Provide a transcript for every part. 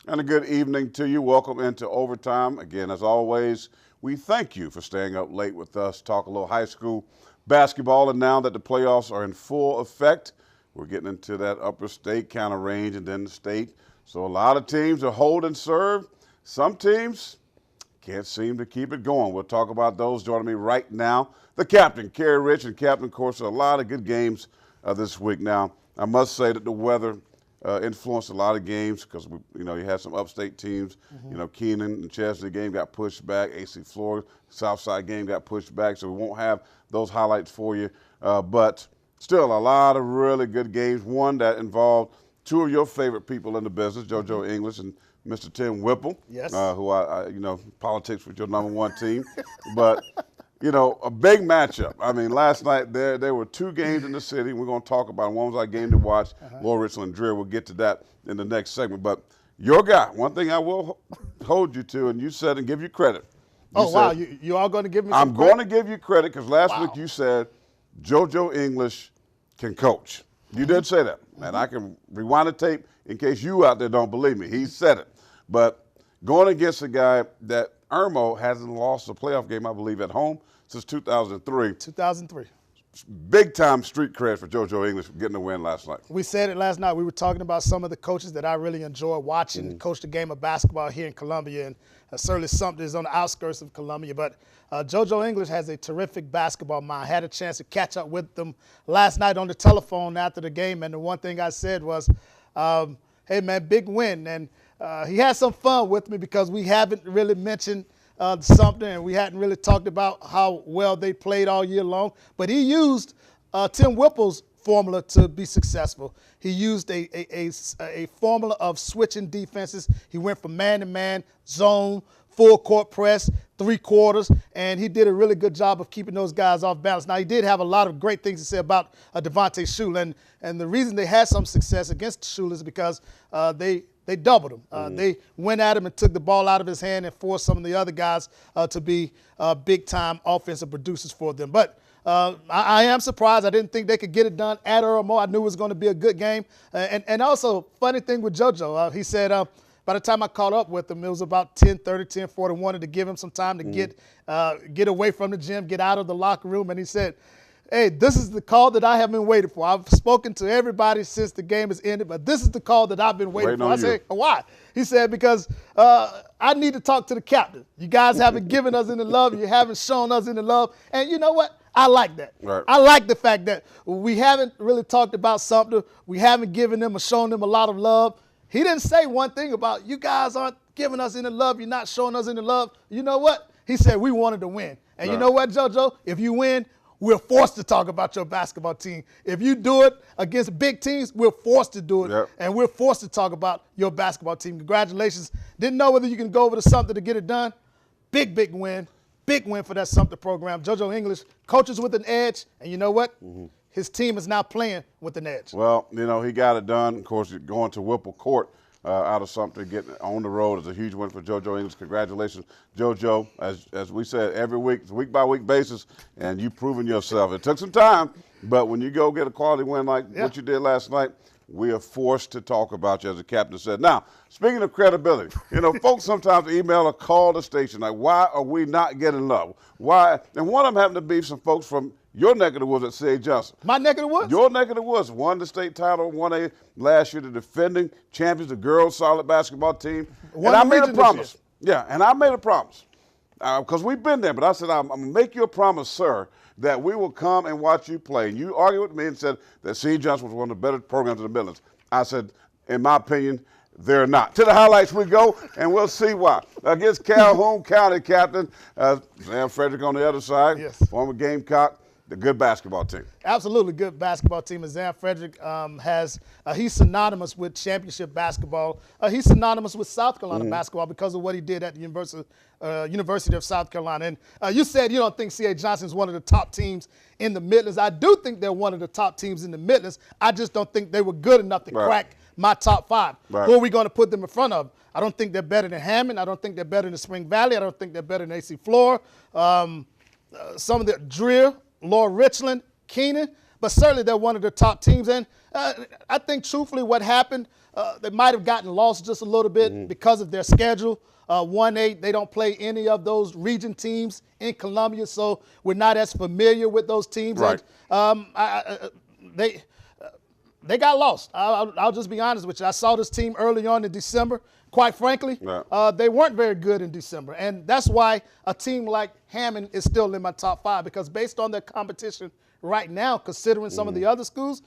And a good evening to you. Welcome into Overtime. Again, as always, we thank you for staying up late with us, talk a little high school basketball. And now that the playoffs are in full effect, we're getting into that upper state kind of range and then the state. So a lot of teams are hold and serve. Some teams can't seem to keep it going. We'll talk about those. Joining me right now, the captain, Kerry Rich, and captain, of course, a lot of good games this week. Now, I must say that the weather influenced a lot of games because, you had some upstate teams. Keenan and Chesney game got pushed back. AC Florida, Southside game got pushed back, so we won't have those highlights for you. But still, a lot of really good games. One that involved two of your favorite people in the business, JoJo English and Mr. Tim Whipple, yes. Who I politics with your number one team. But, a big matchup. I mean, last night there were two games in the city. We're going to talk about them. One was our game to watch, Lower Richland Dreer. We'll get to that in the next segment. But your guy, one thing I will hold you to, and you said and give you credit. Wow, you all going to give me some I'm credit? going to give you credit because last week you said JoJo English can coach. You did say that. And I can rewind the tape in case you out there don't believe me. He said it. But going against a guy that Irmo hasn't lost a playoff game, I believe, at home since 2003. 2003. Big-time street cred for JoJo English for getting a win last night. We said it last night. We were talking about some of the coaches that I really enjoy watching coach the game of basketball here in Columbia, and certainly something is on the outskirts of Columbia. But JoJo English has a terrific basketball mind. I had a chance to catch up with them last night on the telephone after the game, and the one thing I said was, hey, man, big win. And he had some fun with me because we haven't really mentioned something, and we hadn't really talked about how well they played all year long. But he used Tim Whipple's formula to be successful. He used a formula of switching defenses. He went from man-to-man, zone, full court press, three quarters, and he did a really good job of keeping those guys off balance. Now, he did have a lot of great things to say about Devontae Shule, and the reason they had some success against Shule is because they doubled him. They went at him and took the ball out of his hand and forced some of the other guys to be big-time offensive producers for them. But I am surprised. I didn't think they could get it done at Irmo. I knew it was going to be a good game. And also, funny thing with JoJo, he said by the time I caught up with him, it was about 10:30, 10:40. Wanted to give him some time to get away from the gym, get out of the locker room. And he said, hey, this is the call that I have been waiting for. I've spoken to everybody since the game has ended, but this is the call that I've been waiting for. I said, why? He said, because I need to talk to the captain. You guys haven't given us any love. You haven't shown us any love. And you know what? I like that. Right. I like the fact that we haven't really talked about something. We haven't given them or shown them a lot of love. He didn't say one thing about you guys aren't giving us any love. You're not showing us any love. You know what? He said we wanted to win. And you know what, JoJo? If you win, we're forced to talk about your basketball team. If you do it against big teams, we're forced to do it, and we're forced to talk about your basketball team. Congratulations. Didn't know whether you can go over to Sumter to get it done. Big win. Big win for that Sumter program. JoJo English coaches with an edge, and you know what? His team is now playing with an edge. Well, he got it done. Of course, going to Whipple Court out of Sumter, getting on the road is a huge win for JoJo English. Congratulations, JoJo. As we said, every week, it's a week-by-week basis, and you've proven yourself. It took some time, but when you go get a quality win like what you did last night, we are forced to talk about you, as the captain said. Now, speaking of credibility, folks sometimes email or call the station like, why are we not getting love? Why? And one of them happened to be some folks from your neck of the woods at C.A. Johnson. My neck of the woods? Your neck of the woods. Won the state title, won a last year, the defending champions, the girls' solid basketball team. And I made a promise. Yeah, and I made a promise. Because we've been there, but I said, I'm going to make you a promise, sir, that we will come and watch you play. And you argued with me and said that C.A. Johnson was one of the better programs in the Midlands. I said, in my opinion, they're not. To the highlights we go, and we'll see why. Against Calhoun County captain, Sam Frederick on the other side, former Gamecock, the good basketball team. Absolutely good basketball team. And Zan Frederick he's synonymous with championship basketball. He's synonymous with South Carolina basketball because of what he did at the University of South Carolina. And you said you don't think C.A. Johnson is one of the top teams in the Midlands. I do think they're one of the top teams in the Midlands. I just don't think they were good enough to crack my top five. Who are we going to put them in front of? I don't think they're better than Hammond. I don't think they're better than Spring Valley. I don't think they're better than AC Flora. Some of the Dreer, Lower Richland, Keenan. but certainly they're one of the top teams. And I think truthfully what happened, they might have gotten lost just a little bit because of their schedule. 1-8, they don't play any of those region teams in Columbia, so we're not as familiar with those teams. Right. And, they got lost. I'll just be honest with you. I saw this team early on in December. Quite frankly, they weren't very good in December. And that's why a team like Hammond is still in my top 5, because based on their competition right now, considering some of the other schools,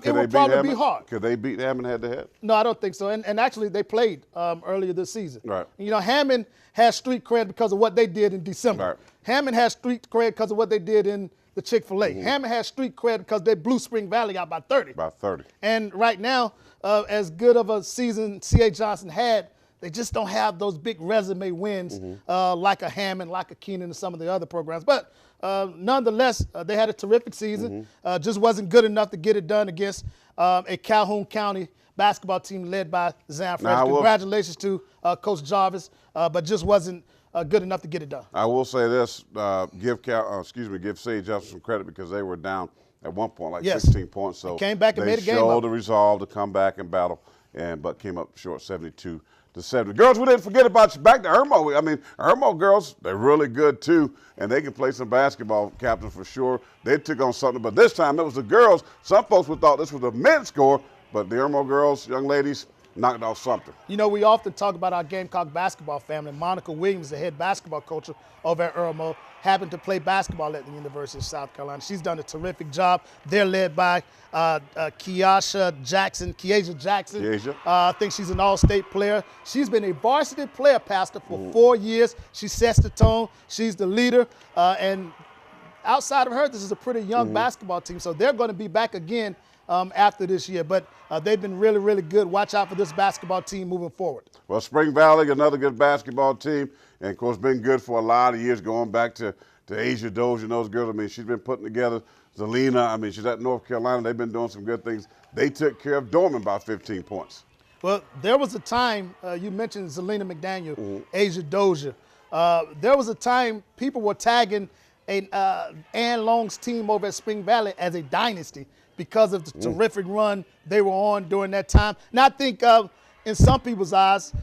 it would probably be hard. Could they beat Hammond head-to-head? No, I don't think so. And actually, they played earlier this season. Right. You know, Hammond has street cred because of what they did in December. Right. Hammond has street cred because of what they did in the Chick-fil-A. Hammond has street cred because they blew Spring Valley out by 30. By 30. And right now, as good of a season C.A. Johnson had, they just don't have those big resume wins like a Hammond, like a Keenan, and some of the other programs. But nonetheless, they had a terrific season. Just wasn't good enough to get it done against a Calhoun County basketball team led by Zan Fresh. Congratulations to Coach Jarvis, but just wasn't good enough to get it done. I will say this: give C.A. Johnson some credit, because they were down at one point, like 16 points. So they came back and made a game. They showed the resolve to come back and battle, but came up short, 72-70. Girls, we didn't forget about you. Back to Irmo. I mean, Irmo girls, they're really good too, and they can play some basketball, Captain, for sure. They took on something, but this time it was the girls. Some folks would thought this was a men's score, but the Irmo girls, young ladies, knocked off something. You know, we often talk about our Gamecock basketball family. Monica Williams, the head basketball coach over at Irmo, happened to play basketball at the University of South Carolina. She's done a terrific job. They're led by Keisha Jackson. I think she's an all-state player. She's been a varsity player, Pastor, for 4 years. She sets the tone. She's the leader. And outside of her, this is a pretty young basketball team. So they're going to be back again after this year. But they've been really, really good. Watch out for this basketball team moving forward. Well, Spring Valley, another good basketball team, and, of course, been good for a lot of years, going back to Asia Dozier and those girls. I mean, she's been putting together Zelina. I mean, she's at North Carolina. They've been doing some good things. They took care of Dorman by 15 points. Well, there was a time, you mentioned Zelina McDaniel, Asia Dozier. There was a time people were tagging Ann Long's team over at Spring Valley as a dynasty because of the terrific run they were on during that time. And I think in some people's eyes,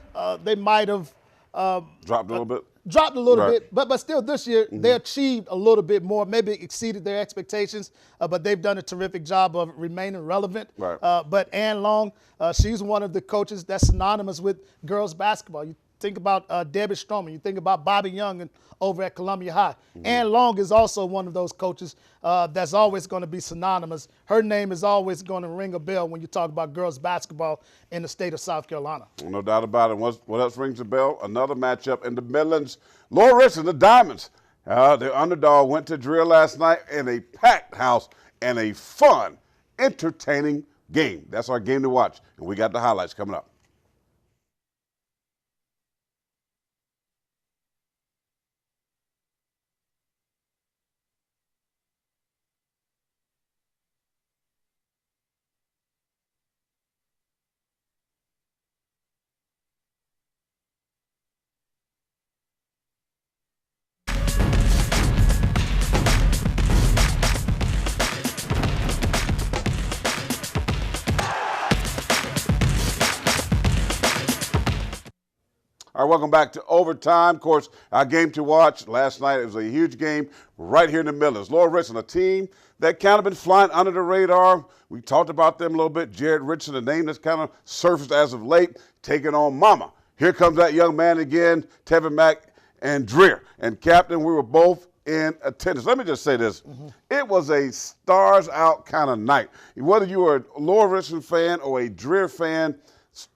they might have dropped a little bit. Dropped a little bit, but still this year they achieved a little bit more, maybe exceeded their expectations, but they've done a terrific job of remaining relevant. Right. But Ann Long, she's one of the coaches that's synonymous with girls basketball. You think about Debbie Stroman, you think about Bobby Young and over at Columbia High. Ann Long is also one of those coaches that's always going to be synonymous. Her name is always going to ring a bell when you talk about girls basketball in the state of South Carolina. No doubt about it. What else rings a bell? Another matchup in the Midlands. Laura Rich and the Diamonds. The underdog went to drill last night in a packed house and a fun, entertaining game. That's our game to watch, and we got the highlights coming up. All right, welcome back to Overtime. Of course, our game to watch last night, it was a huge game right here in the Midlands. Laura Richardson, a team that kind of been flying under the radar. We talked about them a little bit. Jared Richardson, a name that's kind of surfaced as of late, taking on Mama. Here comes that young man again, Tevin Mack and Dreer. And, Captain, we were both in attendance. Let me just say this. It was a stars out kind of night. Whether you were a Laura Richardson fan or a Dreer fan,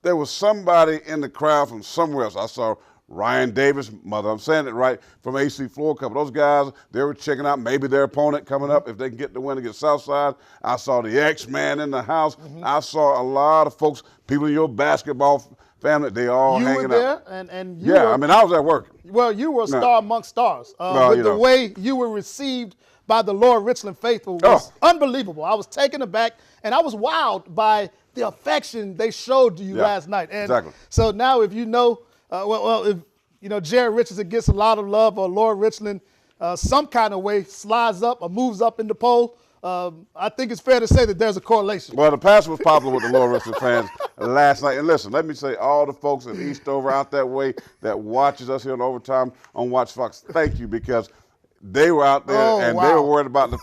there was somebody in the crowd from somewhere else. I saw Ryan Davis, mother, I'm saying it right, from AC Floor Cup. Those guys, they were checking out maybe their opponent coming up if they can get the win against Southside. I saw the X-Man in the house. I saw a lot of folks, people in your basketball family, they all hanging out. You were there, and you I mean, I was at work. Well, you were a star amongst stars. With the way you were received by the Laura Richland faithful was unbelievable. I was taken aback, and I was wowed by the affection they showed to you last night. And so now if you know, if you know Jared Richardson gets a lot of love or Laura Richland some kind of way slides up or moves up in the poll, I think it's fair to say that there's a correlation. Well, the passion was popular with the Lower Richland fans last night. And listen, let me say, all the folks in Eastover out that way that watches us here on Overtime on Watch Fox, thank you, because they were out there and they were worried about the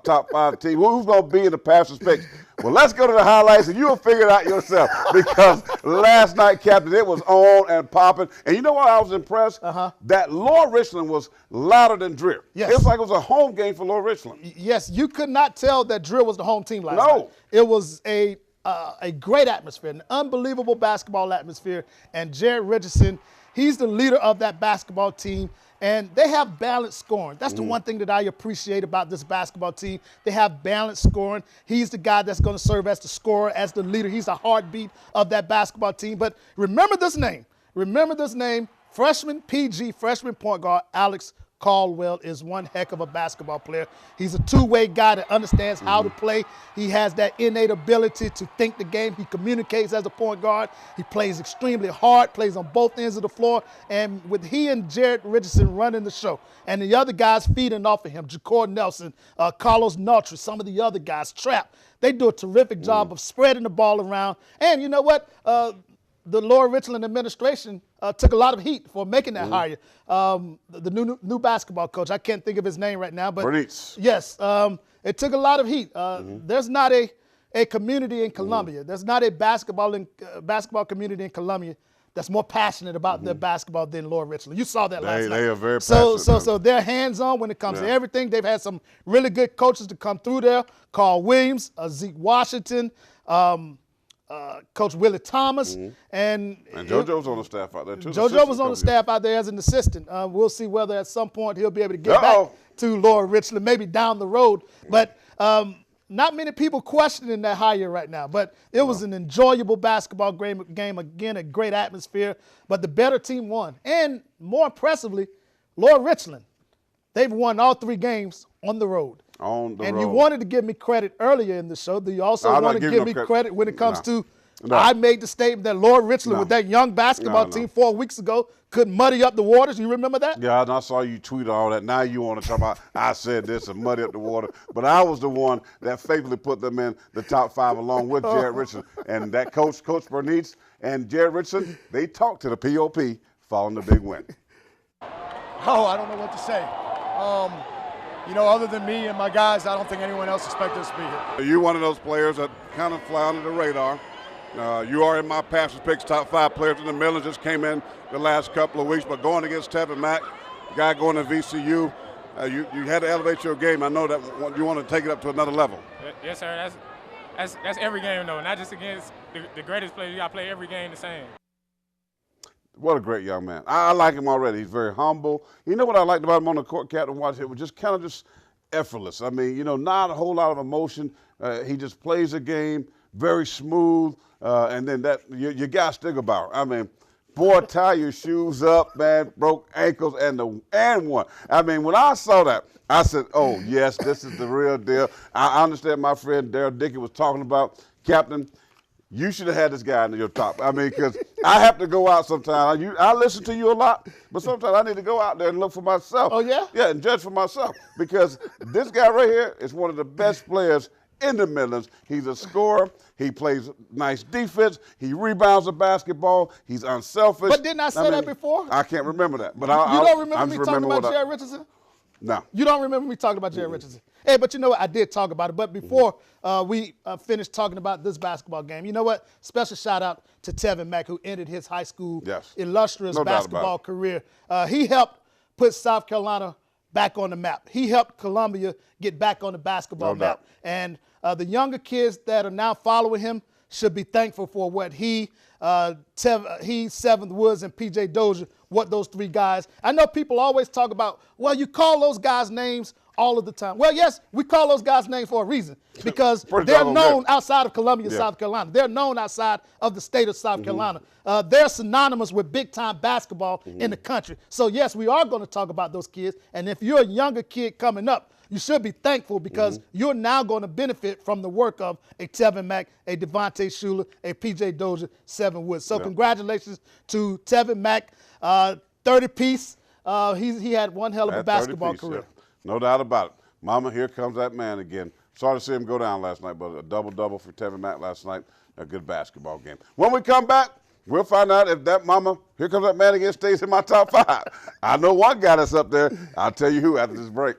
top five team. Who's going to be in the pastor's picks? Well, let's go to the highlights and you'll figure it out yourself, because last night, Captain, it was on and popping. And you know what? I was impressed? That Lower Richland was louder than Dreer. Yes. It was like it was a home game for Lower Richland. Yes, you could not tell that Dreer was the home team last night. It was a great atmosphere, an unbelievable basketball atmosphere. And Jared Richardson, he's the leader of that basketball team. And they have balanced scoring. That's the one thing that I appreciate about this basketball team. They have balanced scoring. He's the guy that's going to serve as the scorer, as the leader. He's the heartbeat of that basketball team. But remember this name. Remember this name. Freshman point guard Alex Caldwell is one heck of a basketball player. He's a two-way guy that understands how to play. He has that innate ability to think the game. He communicates as a point guard. He plays extremely hard, plays on both ends of the floor. And with he and Jared Richardson running the show, and the other guys feeding off of him, Ja'Cour Nelson, Carlos Naltry, some of the other guys, Trap, they do a terrific job of spreading the ball around. And you know what? The Lower Richland administration took a lot of heat for making that hire. The new basketball coach, I can't think of his name right now, but Bernice. Yes, it took a lot of heat. There's not a community in Columbia. There's not a basketball community in Columbia that's more passionate about their basketball than Lower Richland. You saw that last night. They are very passionate. So they're hands-on when it comes to everything. They've had some really good coaches to come through there. Carl Williams, Zeke Washington, Coach Willie Thomas, and JoJo was on the staff out there too. JoJo was on the staff out there as an assistant. We'll see whether at some point he'll be able to get back to Lower Richland, maybe down the road. But not many people questioning that hire right now. But it was an enjoyable basketball game. Again, a great atmosphere. But the better team won. And more impressively, Lower Richland, they've won all 3 games on the road. And you wanted to give me credit earlier in the show. Do you also want to give me credit when it comes to I made the statement that Lower Richland with that young basketball team 4 weeks ago could muddy up the waters. You remember that? Yeah, and I saw you tweet all that. Now you want to talk about I said this and muddy up the water. But I was the one that faithfully put them in the top 5 along with Jared Richardson. And that Coach Bernice and Jared Richardson, they talked to the POP following the big win. Oh, I don't know what to say. You know, other than me and my guys, I don't think anyone else expected us to be here. You're one of those players that kind of fly under the radar. You are in my Pastor's Picks top 5 players in the Midlands. Just came in the last couple of weeks, but going against Tevin Mack, the guy going to VCU, you had to elevate your game. I know that you want to take it up to another level. Yes, sir. That's every game, though, not just against the greatest players. You got to play every game the same. What a great young man. I like him already. He's very humble. You know what I liked about him on the court, Captain Watch? It was just kind of just effortless. I mean, you know, not a whole lot of emotion. He just plays the game very smooth. And then your guy Stiggebauer. I mean, boy, tie your shoes up, man, broke ankles and one. I mean, when I saw that, I said, oh, yes, this is the real deal. I understand my friend Darryl Dickey was talking about, Captain, you should have had this guy in your top. I mean, because I have to go out sometimes. I listen to you a lot, but sometimes I need to go out there and look for myself. Oh, yeah? Yeah, and judge for myself. Because this guy right here is one of the best players in the Midlands. He's a scorer. He plays nice defense. He rebounds the basketball. He's unselfish. But didn't I say that before? I can't remember that. But you don't remember me talking about Jared Richardson? No. You don't remember me talking about Jared Richardson? Hey, but you know what? I did talk about it. But before we finished talking about this basketball game, you know what? Special shout out to Tevin Mack, who ended his high school illustrious basketball career. He helped put South Carolina back on the map. He helped Columbia get back on the basketball map. And the younger kids that are now following him should be thankful for what Seventh Woods, and P.J. Dozier, what those 3 guys. I know people always talk about, well, you call those guys names all of the time. Well, yes, we call those guys names for a reason, because they're known outside of Columbia, South Carolina. They're known outside of the state of South Carolina. They're synonymous with big-time basketball in the country. So, yes, we are going to talk about those kids. And if you're a younger kid coming up, you should be thankful, because you're now going to benefit from the work of a Tevin Mack, a Devontae Shuler, a P.J. Dozier, 7 Woods. So congratulations to Tevin Mack, 30-piece. He had one hell of a basketball career. No doubt about it. Mama, here comes that man again. Sorry to see him go down last night, but a double-double for Tevin Mack last night. A good basketball game. When we come back, we'll find out if that mama, here comes that man again, stays in my top 5. I know one guy that's up there. I'll tell you who after this break.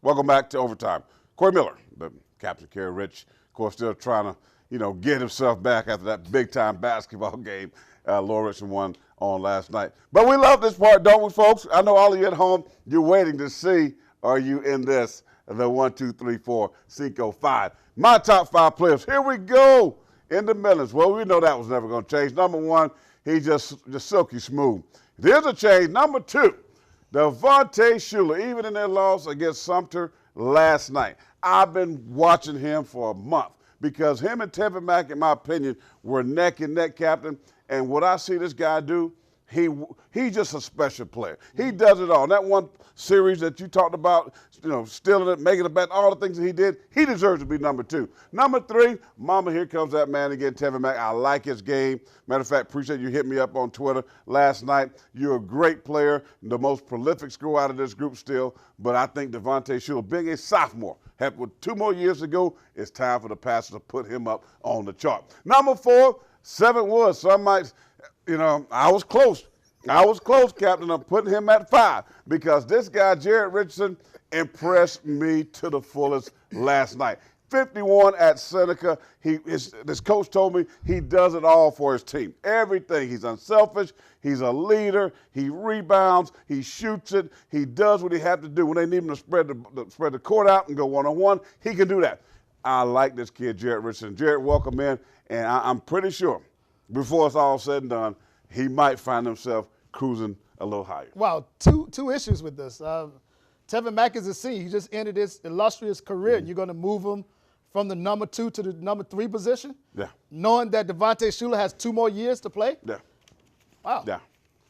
Welcome back to Overtime. Corey Miller, the captain, Kerry Rich, of course, still trying to, get himself back after that big-time basketball game Laura Richardson won on last night. But we love this part, don't we, folks? I know all of you at home, you're waiting to see, are you in this, the 1, 2, 3, 4, 5. My top 5 players. Here we go in the millions. Well, we know that was never going to change. Number 1, he's just silky smooth. There's a change. Number 2, Devontae Shuler, even in their loss against Sumter last night. I've been watching him for a month because him and Tevin Mack, in my opinion, were neck and neck, Captain. And what I see this guy do, he's just a special player. He does it all. That one series that you talked about, stealing it, making it back, all the things that he did, he deserves to be number 2. Number 3, mama, here comes that man again, Tevin Mack. I like his game. Matter of fact, appreciate you hitting me up on Twitter last night. You're a great player, the most prolific scorer out of this group still, but I think Devontae Shuler, being a sophomore, with 2 more years to go, it's time for the Pastors to put him up on the chart. Number 4, 7 Woods. Some might, I was close. Captain. I'm putting him at 5 because this guy, Jared Richardson, impressed me to the fullest last night. 51 at Seneca. This coach told me he does it all for his team. Everything. He's unselfish. He's a leader. He rebounds. He shoots it. He does what he has to do. When they need him to spread the court out and go one-on-one, he can do that. I like this kid, Jared Richardson. Jared, welcome in, and I'm pretty sure before it's all said and done, he might find himself cruising a little higher. Wow, two issues with this. Tevin Mack is a senior. He just ended his illustrious career. You're going to move him from the number 2 to the number 3 position? Yeah. Knowing that Devontae Shuler has 2 more years to play? Yeah. Wow. Yeah.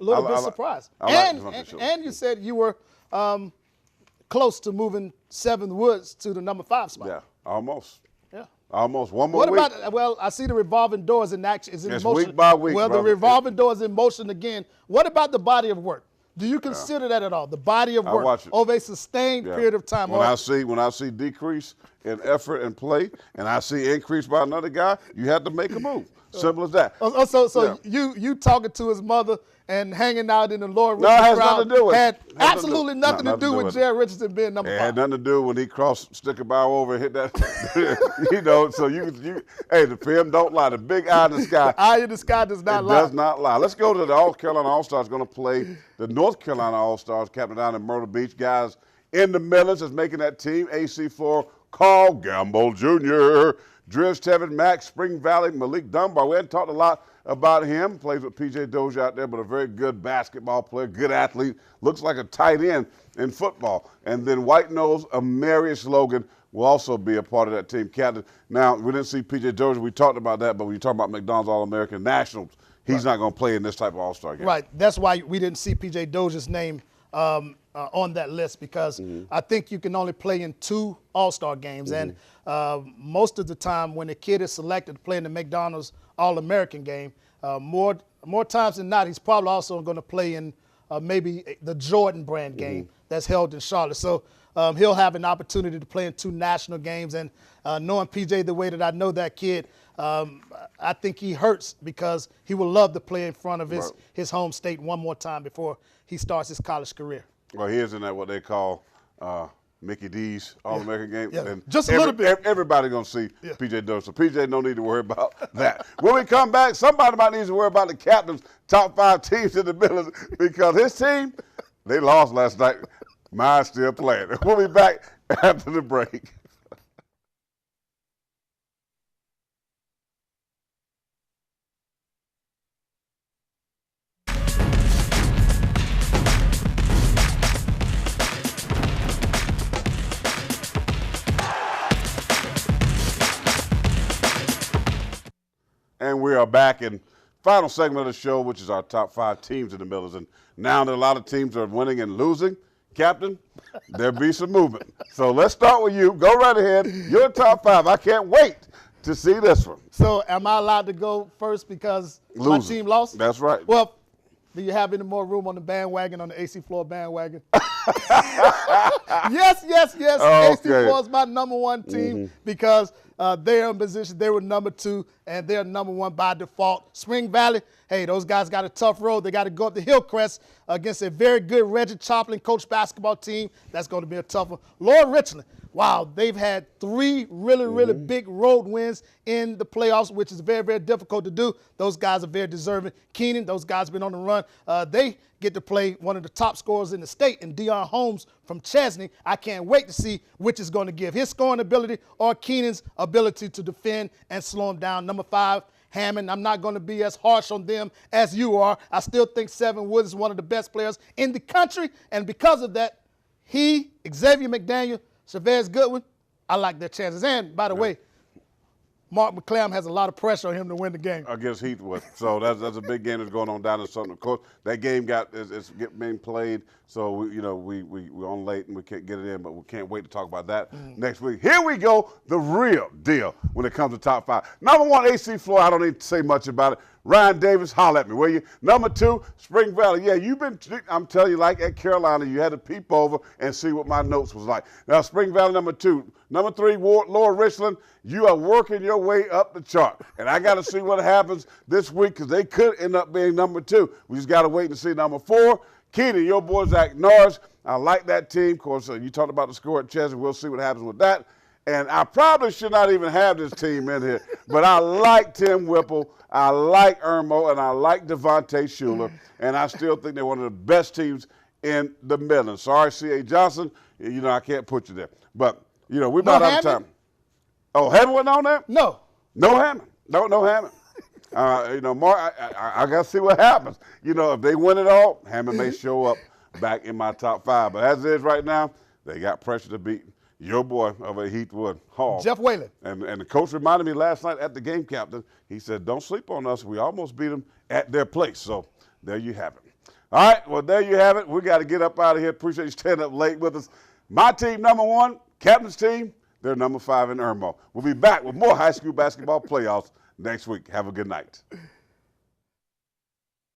A little bit surprised. And you said you were close to moving 7 Woods to the number 5 spot. Yeah, almost. Yeah. Almost. One more What week. about, well, I see the revolving doors in action. Is in It's motion. week by week, Well, brother. the revolving door is in motion again. What about the body of work? Do you consider that at all? The body of work watch it. over a sustained period of time. When I see decrease in effort and play, and I see increase by another guy, you have to make a move. Simple as that. So you talking to his mother and hanging out in the Lord No, it has nothing to do with it. had Has absolutely nothing nothing to do with Jared Richardson being number 5. It had nothing to do when he crossed sticker bow over and hit that. So hey, the film don't lie. The big eye in the sky. Eye in the sky does not lie. It does not lie. Let's go to the North Carolina All-Stars going to play the North Carolina All-Stars, captain down in Myrtle Beach. Guys in the millions is making that team. AC4, Carl Gamble Jr., Driz, Tevin Mack, Spring Valley, Malik Dunbar. We hadn't talked a lot about him. Plays with P.J. Dozier out there, but a very good basketball player, good athlete. Looks like a tight end in football. And then White Nose, Amarius Logan will also be a part of that team, captain. Now, we didn't see P.J. Dozier. We talked about that, but when you talk about McDonald's All-American Nationals, he's not going to play in this type of All-Star game. Right. That's why we didn't see P.J. Dozier's name on that list because I think you can only play in 2 All-Star games. And most of the time when a kid is selected to play in the McDonald's All-American game, more times than not, he's probably also going to play in maybe the Jordan brand game that's held in Charlotte. So he'll have an opportunity to play in 2 national games. And knowing PJ the way that I know that kid, I think he hurts because he would love to play in front of his home state one more time before he starts his college career. Well, he is in that what they call Mickey D's All-American game. Yeah. And Just a little bit. Everybody's going to see PJ Doe. So PJ no need to worry about that. When we come back, somebody might need to worry about the captain's top 5 teams in the middle because his team, they lost last night. Mine's still playing. We'll be back after the break. And we are back in final segment of the show, which is our top 5 teams in the Millers. And now that a lot of teams are winning and losing, Captain, there'll be some movement. So let's start with you. Go right ahead. Your top 5. I can't wait to see this one. So am I allowed to go first because my team lost? That's right. Well, do you have any more room on the bandwagon, on the AC Floor bandwagon? Yes. Okay. AC Floor is my number 1 team because they're in position. They were number 2, and they're number 1 by default. Spring Valley, hey, those guys got a tough road. They got to go up the Hillcrest against a very good Reggie Choplin coach basketball team. That's going to be a tough one. Lord Richland, wow, they've had 3 really big road wins in the playoffs, which is very, very difficult to do. Those guys are very deserving. Keenan, those guys have been on the run. They get to play one of the top scorers in the state, and Deion Holmes from Chesney. I can't wait to see which is going to give his scoring ability or Keenan's ability to defend and slow him down. Number 5, Hammond. I'm not going to be as harsh on them as you are. I still think Seven Woods is one of the best players in the country, and because of that, he, Xavier McDaniel, Chavez Goodwin, I like their chances. And, by the way, Mark McClam has a lot of pressure on him to win the game. Against Heathwood. So that's a big game that's going on down in Southern. Of course, that game is being played. So we're on late and we can't get it in, but we can't wait to talk about that next week. Here we go, the real deal when it comes to top 5. Number 1, AC Floor. I don't need to say much about it. Ryan Davis, holler at me, will you? Number 2, Spring Valley. Yeah, I'm telling you, like at Carolina, you had to peep over and see what my notes was like. Now, Spring Valley, number 2. Number 3, Lower Richland. You are working your way up the chart. And I got to see what happens this week because they could end up being number 2. We just got to wait and see. Number 4, Keenan, your boy Zach Norris. I like that team. Of course, you talked about the score at Chesney. We'll see what happens with that. And I probably should not even have this team in here, but I like Tim Whipple, I like Irmo, and I like Devontae Shuler, and I still think they're one of the best teams in the Midlands. Sorry, C.A. Johnson, I can't put you there. But, we're about out of time. Oh, Hammond wasn't on there? No. No Hammond. No Hammond. Mark, I got to see what happens. If they win it all, Hammond may show up back in my top 5. But as it is right now, they got pressure to beat your boy over at Heathwood Hall. Jeff Whalen. And the coach reminded me last night at the game, Captain, he said, don't sleep on us. We almost beat them at their place. So there you have it. All right, well, there you have it. We got to get up out of here. Appreciate you staying up late with us. My team, number 1, Captain's team, they're number 5 in Irmo. We'll be back with more high school basketball playoffs next week. Have a good night.